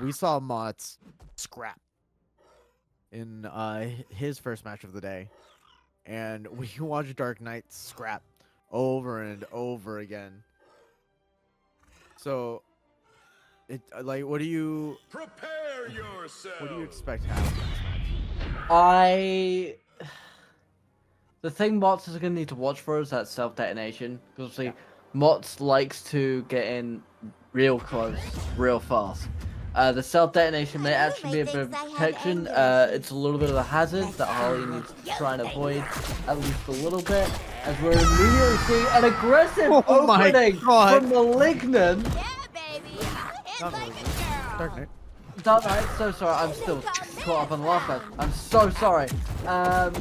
we saw Motz scrap in his first match of the day, and we watched Darknightt scrap over and over again. So, like, what do you Prepare yourself. What do you expect happens in this match? The thing Motz is going to need to watch for is that self-detonation. Because obviously, Motz likes to get in real close, real fast. The self-detonation may actually be a bit of protection. It's a little bit of a hazard that Harley needs to try and avoid, at least a little bit. As we're immediately seeing an aggressive opening from Malignant. Yeah, baby. Hit like a girl. Darknightt. Darknightt, so sorry, I'm still caught up on the last match. I'm so sorry. And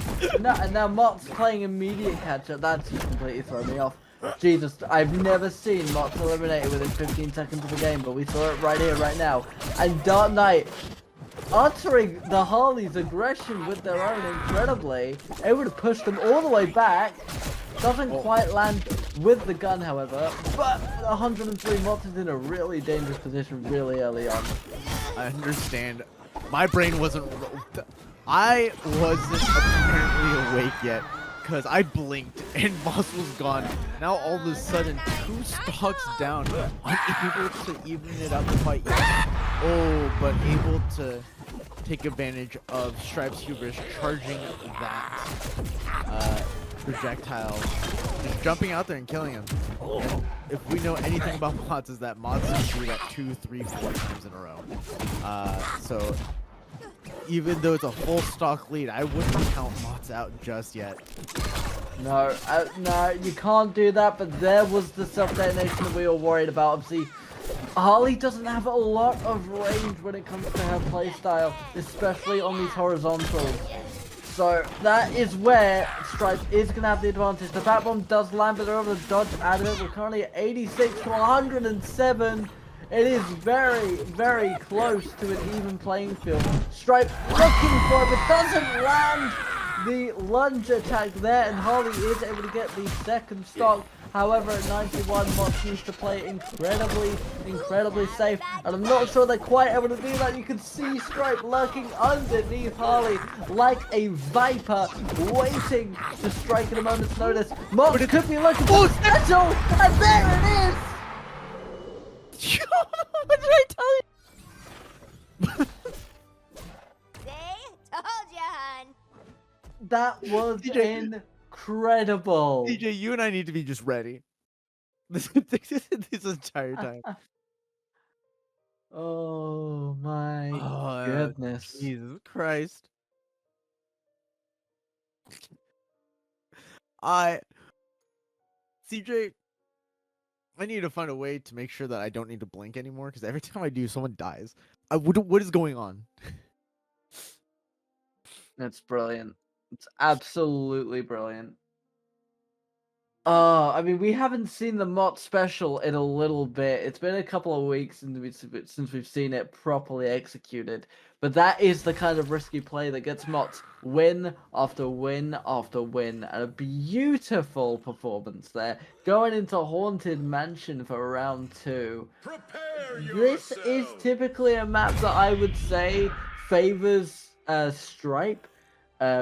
now Motz playing immediate catch-up. That's just completely thrown me off. Jesus, I've never seen Motz eliminated within 15 seconds of the game, but we saw it right here, right now. And Darknightt uttering the Harley's aggression with their own incredibly. Able to push them all the way back. Doesn't quite land with the gun, however. But 103 Motz is in a really dangerous position really early on. I understand. My brain wasn't. I wasn't apparently awake yet because I blinked and Motz was gone. Now all of a sudden, 2 stocks down, unable to even it up quite yet. Oh, but able to take advantage of Stripe's hubris, charging that projectile, just jumping out there and killing him. And if we know anything about Motz, is that Motz can do that 2, 3, 4 times in a row. So even though it's a full stock lead, I wouldn't count Motz out just yet. No, no, you can't do that. But there was the self-detonation that we were worried about. Obviously, Harley doesn't have a lot of range when it comes to her playstyle, especially on these horizontals. So that is where Stripe is going to have the advantage. The bat bomb does land, but they're able to dodge out of it. We're currently at 86 to 107. It is very, very close to an even playing field. Stripe looking for it, but doesn't land the lunge attack there, and Harley is able to get the second stock. However, at 91, Motz needs to play incredibly safe, and I'm not sure they're quite able to do that. You can see Stripe lurking underneath Harley like a viper, waiting to strike at a moment's notice. Motz could be looking for special, and there it is! What did I tell you? See? Told ya, hun. That was incredible. DJ, you and I need to be just ready. This entire time. Oh my goodness. Jesus Christ. CJ, I need to find a way to make sure that I don't need to blink anymore, because every time I do, someone dies. What is going on? That's brilliant. It's absolutely brilliant. I mean, we haven't seen the Motz special in a little bit. It's been a couple of weeks since we've seen it properly executed. But that is the kind of risky play that gets Motz win after win after win. And a beautiful performance there. Going into Haunted Mansion for round 2. This is typically a map that I would say favors Stripe.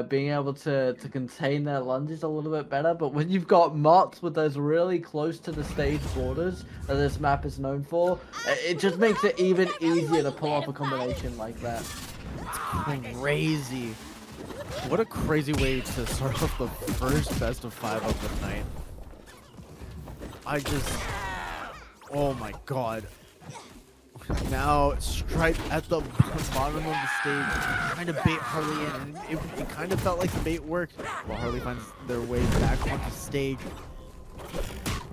Being able to contain their lunges a little bit better, but when you've got Motz with those really close to the stage borders that this map is known for, it just makes it even easier to pull off a combination like that. It's crazy. What a crazy way to start off the first best of 5 of the night. Oh my god. Now Stripe at the bottom of the stage, trying to bait Harley in, and it kind of felt like the bait worked. While Harley finds their way back onto stage,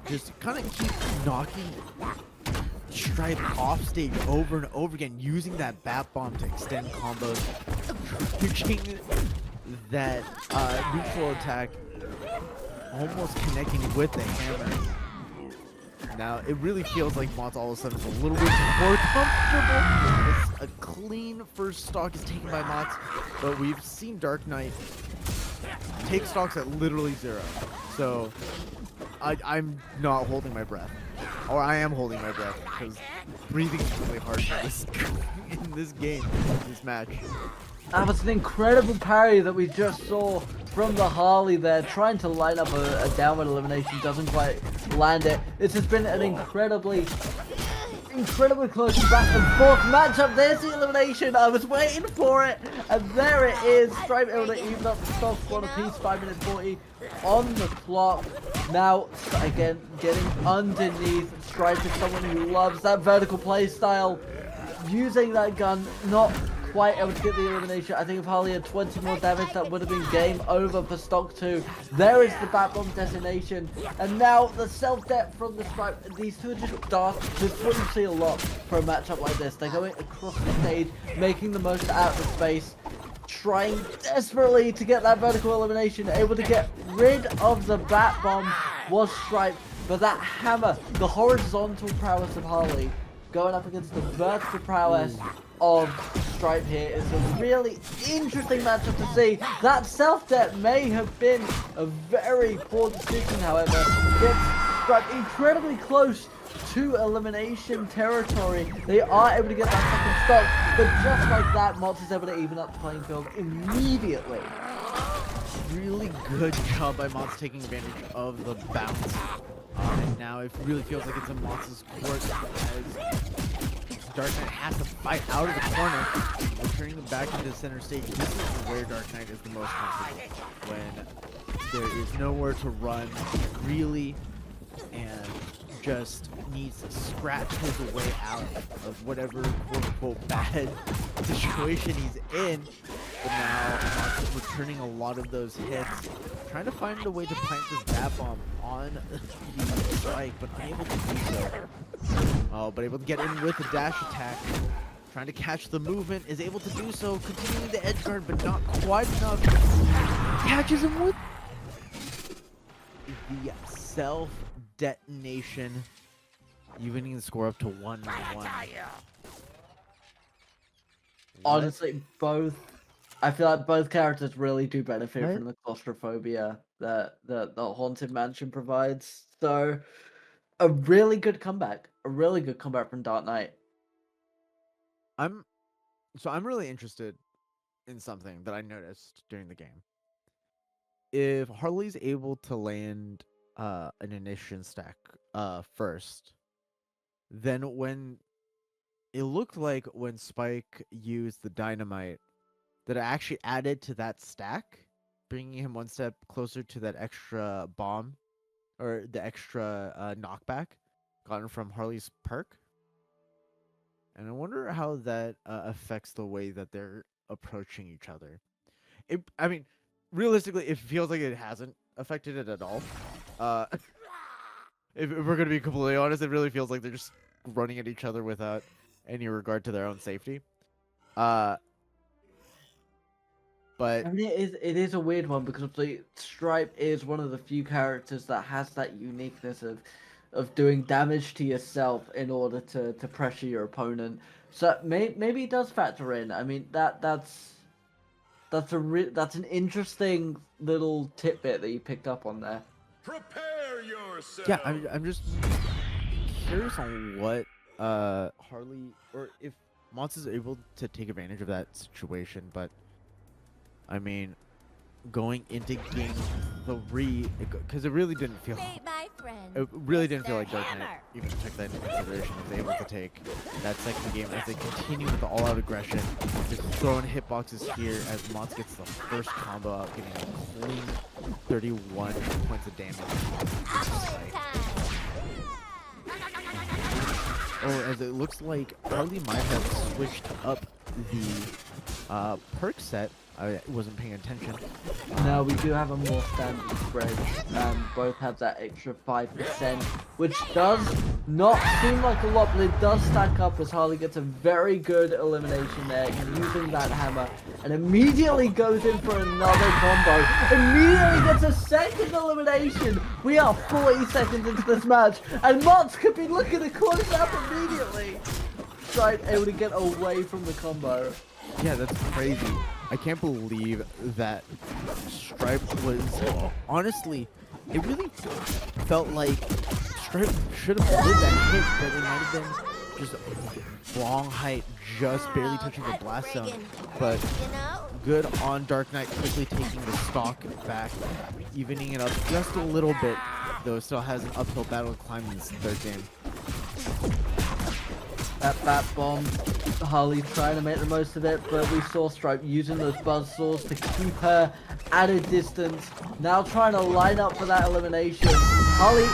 just kind of keep knocking Stripe off stage over and over again, using that bat bomb to extend combos, reaching that neutral attack, almost connecting with the hammer. Now, it really feels like Motz all of a sudden is a little bit more comfortable. It's a clean first stock is taken by Motz, but we've seen Darknightt take stocks at literally 0. So, I'm not holding my breath. Or I am holding my breath, because breathing is really hard in this game, this match. That was an incredible parry that we just saw from the Harley there, trying to line up a downward elimination, doesn't quite land it. This has been an incredibly close back and forth matchup. There's the elimination. I was waiting for it, and there it is. Stripe able to even up the stock, 1 apiece, 5 minutes 40 on the clock. Now, again, getting underneath. Stripe is someone who loves that vertical play style. Using that gun, not quite able to get the elimination. I think if Harley had 20 more damage, that would have been game over for stock 2. There is the bat bomb detonation, and now the self-death from the Stripe. These two are just dark. This wouldn't see a lot for a matchup like this. They're going across the stage, making the most out of space, trying desperately to get that vertical elimination. Able to get rid of the bat bomb was Stripe, but that hammer, the horizontal prowess of Harley, going up against the vertical prowess of Stripe here is a really interesting matchup to see. That self-death may have been a very poor decision, however. Gets Stripe incredibly close to elimination territory. They are able to get that second stock, but just like that, Motz is able to even up the playing field immediately. Really good job by Motz taking advantage of the bounce. And now it really feels like it's in Motz's court as MrDarknightt has to fight out of the corner, returning him back into the center stage. This is where MrDarknightt is the most comfortable, when there is nowhere to run, really, and just needs to scratch his way out of whatever quote-unquote bad situation he's in. But now Motz is returning a lot of those hits, trying to find a way to plant this bat bomb on the strike, but unable to do so. Oh, but able to get in with the dash attack, trying to catch the movement, is able to do so, continuing the edge guard, but not quite enough. Catches him with the self-detonation, evening the score up to 1-1. Honestly, I feel like both characters really do benefit from the claustrophobia that the Haunted Mansion provides. So, a really good comeback from MrDarknightt. I'm really interested in something that I noticed during the game. If Harley's able to land an initiation stack first, then when it looked like when Spike used the dynamite, that it actually added to that stack, bringing him one step closer to that extra bomb, or the extra knockback gotten from Harley's perk. And I wonder how that affects the way that they're approaching each other. I mean, realistically, it feels like it hasn't affected it at all. If we're going to be completely honest, it really feels like they're just running at each other without any regard to their own safety. But I mean, it is a weird one because the Stripe is one of the few characters that has that uniqueness of doing damage to yourself in order to pressure your opponent. So maybe it does factor in. I mean, that's an interesting little tidbit that you picked up on there. Prepare yourself. yeah, I'm just curious on what Harley, or if Motz is able to take advantage of that situation. But I mean, going into game 3, because it really didn't feel. It really didn't feel like MrDarknightt even took that into consideration. Was able to take that second game as they continue with the all-out aggression, just throwing hitboxes here as Motz gets the first combo out, getting a clean 31 points of damage. Oh, as it looks like Harley might have switched up the perk set. I wasn't paying attention. No, we do have a more standard spread. Both have that extra 5%, which does not seem like a lot, but it does stack up as Harley gets a very good elimination there, using that hammer, and immediately goes in for another combo. Immediately gets a second elimination. We are 40 seconds into this match, and Motz could be looking to close out immediately. Stripe able to get away from the combo. Yeah, that's crazy. I can't believe that Stripe was, honestly, it really felt like Stripe should have did that hit, but it might have been just long height, just barely touching the that's blast zone. friggin', But you know? good on Darknight, quickly taking the stock back, evening it up just a little bit, though it still has an uphill battle to climb in this third game. That bat bomb, Harley trying to make the most of it, but we saw Stripe using those buzzsaws to keep her at a distance. Now trying to line up for that elimination. Harley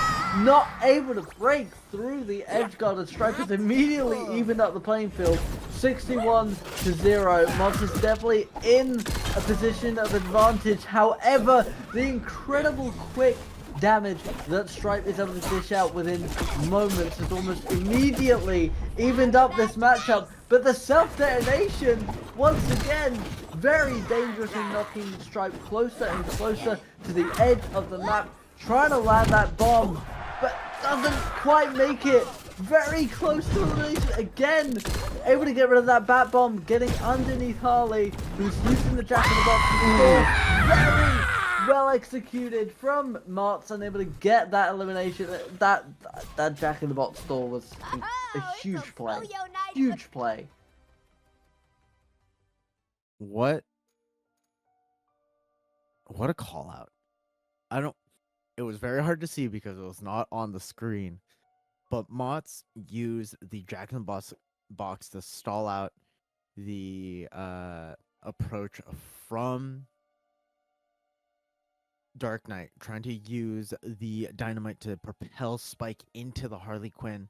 not able to break through the edge guard, and Stripe has immediately evened up the playing field. 61-0. Motz is definitely in a position of advantage. However, the incredible quick damage that Stripe is able to dish out within moments has almost immediately evened up this matchup. But the self-detonation, once again, very dangerous in knocking Stripe closer and closer to the edge of the map, trying to land that bomb, but doesn't quite make it. Very close to elimination again. Able to get rid of that bat bomb, getting underneath Harley, who's using the jack-in-the-box. Very well executed from Motz, and able to get that elimination. That jack-in-the-box stall was a huge play. Huge play. What a call out. It was very hard to see because it was not on the screen. But Motz used the jack-in-the-box to stall out the approach from Darknight, trying to use the dynamite to propel Spike into the Harley Quinn,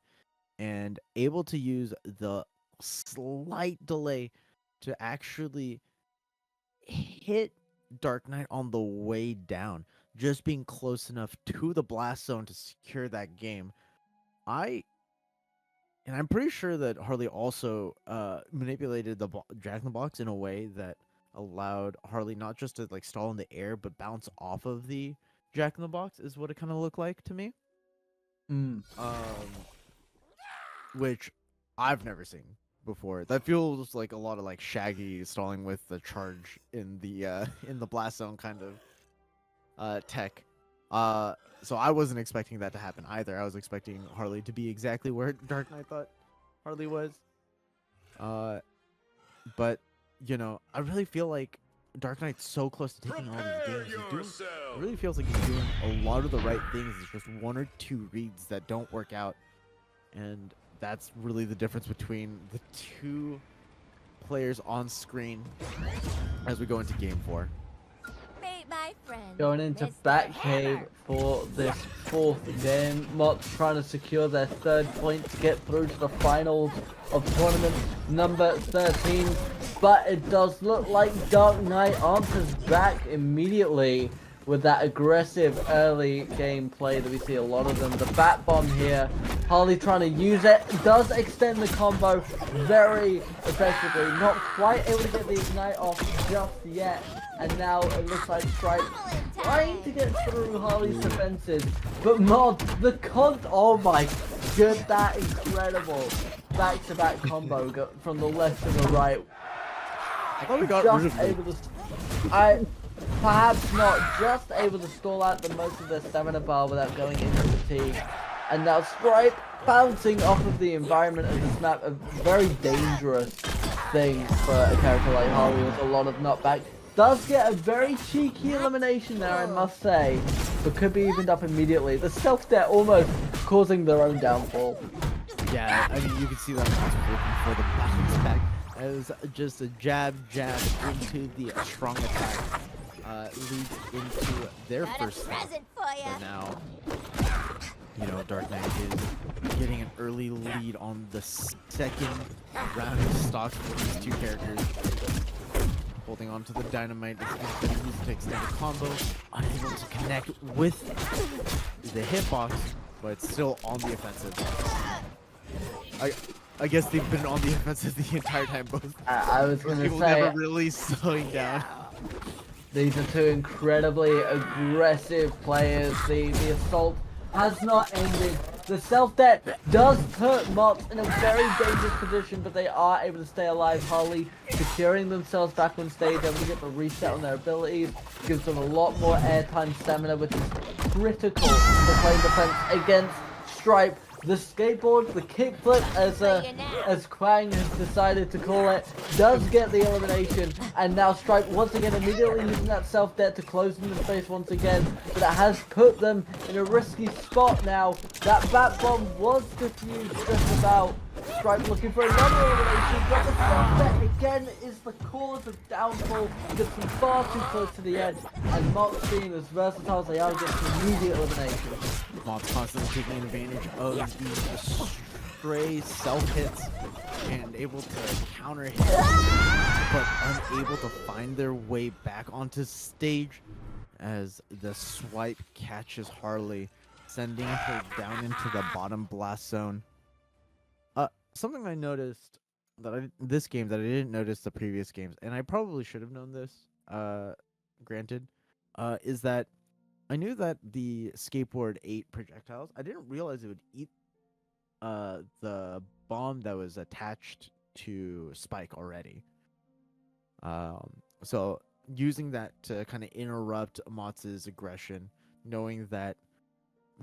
and able to use the slight delay to actually hit Darknight on the way down, just being close enough to the blast zone to secure that game. I'm pretty sure that Harley also manipulated the jack-in-the-box in a way that allowed Harley not just to like stall in the air, but bounce off of the jack-in-the-box is what it kind of looked like to me. Which I've never seen before. That feels like a lot of like Shaggy stalling with the charge in the blast zone kind of tech. So I wasn't expecting that to happen either. I was expecting Harley to be exactly where Darknight thought Harley was. But you know, I really feel like Darknight's so close to taking all these games. It really feels like he's doing a lot of the right things. It's just one or two reads that don't work out, and that's really the difference between the two players on screen as we go into Game 4. My friend, Going into Mr. Batcave Hammer. for this fourth game. Motz trying to secure their third point to get through to the finals of tournament number 13. But it does look like Darknight answers back immediately with that aggressive early game play that we see a lot of them. The bat bomb here, Harley trying to use it, does extend the combo very effectively. Not quite able to get the ignite off just yet. And now it looks like Stripe trying to get through Harley's defenses. But Motz, oh my god, that incredible back-to-back combo from the left to the right. I thought we got rid of it. Perhaps not, just able to stall out the most of their stamina bar without going into fatigue. And now Stripe bouncing off of the environment of this map, a very dangerous thing for a character like Harley with a lot of knockback. Does get a very cheeky elimination there, I must say, but could be evened up immediately. The self-death almost causing their own downfall. Yeah, I mean, you can see that Motz working for the bounce back as just a jab into the strong attack leads into their Got first a stop. present for ya. But now, you know, Darknight is getting an early lead on the second round of stocks for these two characters. Holding on to the dynamite, is going to use it to extend a combo, unable to connect with the hitbox, but it's still on the offensive. I guess they've been on the offensive the entire time. Both I was going to people say, never really slowing down. these are two incredibly aggressive players. The assault has not ended. The self-death does put Motz in a very dangerous position, but they are able to stay alive. Harley securing themselves back on stage, able to get the reset on their abilities, gives them a lot more airtime stamina, which is critical for playing defense against Stripe. The skateboard, the kickflip, as Quang has decided to call it, does get the elimination, and now Stripe once again immediately using that self-debt to close in the space once again, but it has put them in a risky spot now. That bat bomb was defused just about. Stripe looking for another elimination, but the self-debt again is the cause of downfall, gets them far too close to the edge, and Motz, being as versatile as they are, gets immediate elimination. Motz constantly taking advantage of the stray self-hits and able to counter hits, but unable to find their way back onto stage as the swipe catches Harley, sending her down into the bottom blast zone. Something I noticed this game that I didn't notice the previous games, and I probably should have known this, granted, is that I knew that the skateboard ate projectiles. I didn't realize it would eat the bomb that was attached to Spike already. So using that to kind of interrupt Motz's aggression, knowing that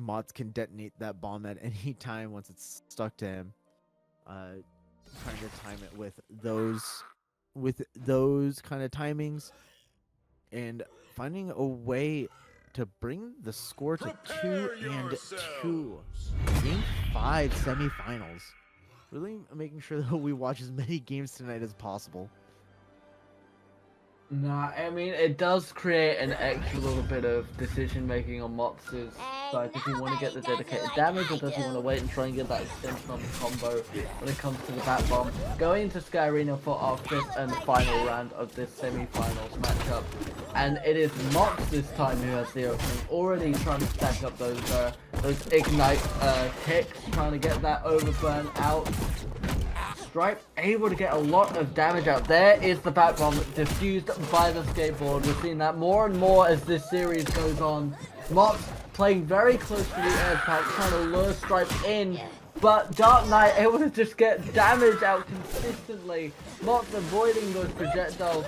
Motz can detonate that bomb at any time once it's stuck to him. Trying to time it with those kind of timings, and finding a way to bring the score to 2-2. Game 5 semifinals. Really making sure that we watch as many games tonight as possible. Nah, I mean, it does create an extra little bit of decision making on Motz's side. Does he want to get the dedicated damage, or does he want to wait and try and get that extension on the combo when it comes to the bat bomb? Going into Sky Arena for our 5th and final round of this semi-finals matchup, and it is Motz this time who has the opening, already trying to stack up those ignite kicks, trying to get that overburn out. Stripe able to get a lot of damage out. There is the bat bomb diffused by the skateboard. We're seeing that more and more as this series goes on. Motz playing very close to the edge, trying to lure Stripe in, but DarkKnight able to just get damage out consistently. Motz avoiding those projectiles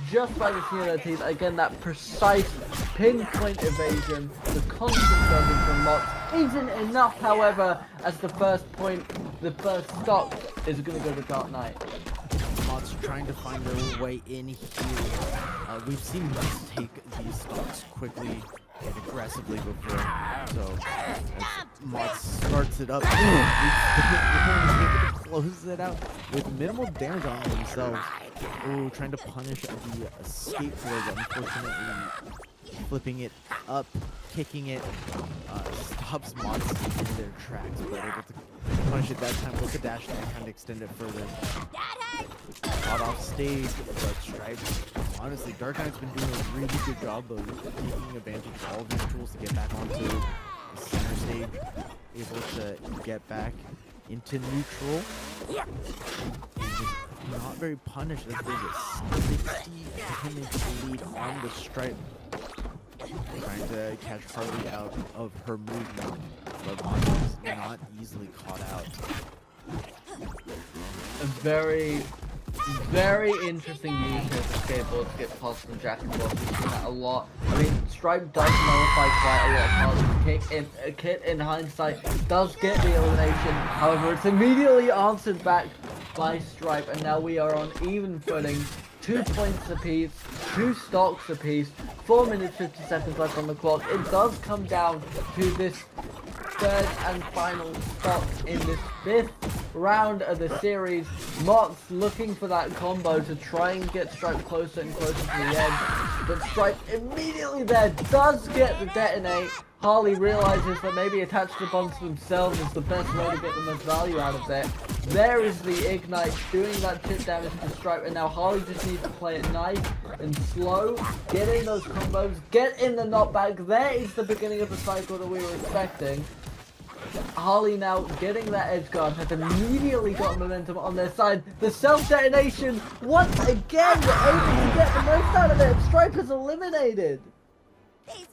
just by the skin of their teeth. Again, that precise pinpoint evasion, the constant dodging from Motz isn't enough, however, as the first stock is going to go to DarkKnight. Motz trying to find their way in here. We've seen Motz take these stocks quickly and aggressively before, so as Motz starts it up, closes it out with minimal damage on themselves. Oh, trying to punish the skateboard, unfortunately flipping it up, kicking it, stops Motz in their tracks, but able to punish it that time with the dash and kind of extend it further. Caught off stage, but Stripe, honestly, DarkKnight's been doing a really good job of taking advantage of all of these tools to get back onto the center stage, able to get back into neutral, and just not very punished as there's a 60 damage lead on the Stripe. Trying to catch Harley out of her movement, but Motz is not easily caught out. A very, very interesting use of the skateboard to get past the jack and block. We've seen that a lot. I mean, Stripe does nullify quite a lot of Harley's Kit in hindsight does get the elimination. However, it's immediately answered back by Stripe, and now we are on even footing. 2 points apiece, 2 stocks apiece, 4 minutes 50 seconds left on the clock. It does come down to this 3rd and final stock in this 5th round of the series. Motz looking for that combo to try and get Stripe closer and closer to the edge, but Stripe immediately there does get the detonate. Harley realizes that maybe attaching the bombs to themselves is the best way to get the most value out of it. There is the ignite doing that chip damage to Stripe, and now Harley just needs to play it nice and slow, get in those combos, get in the knockback. There is the beginning of the cycle that we were expecting. Harley now getting that edge guard has immediately got momentum on their side. The self-detonation once again able to get the most out of it. Stripe is eliminated. These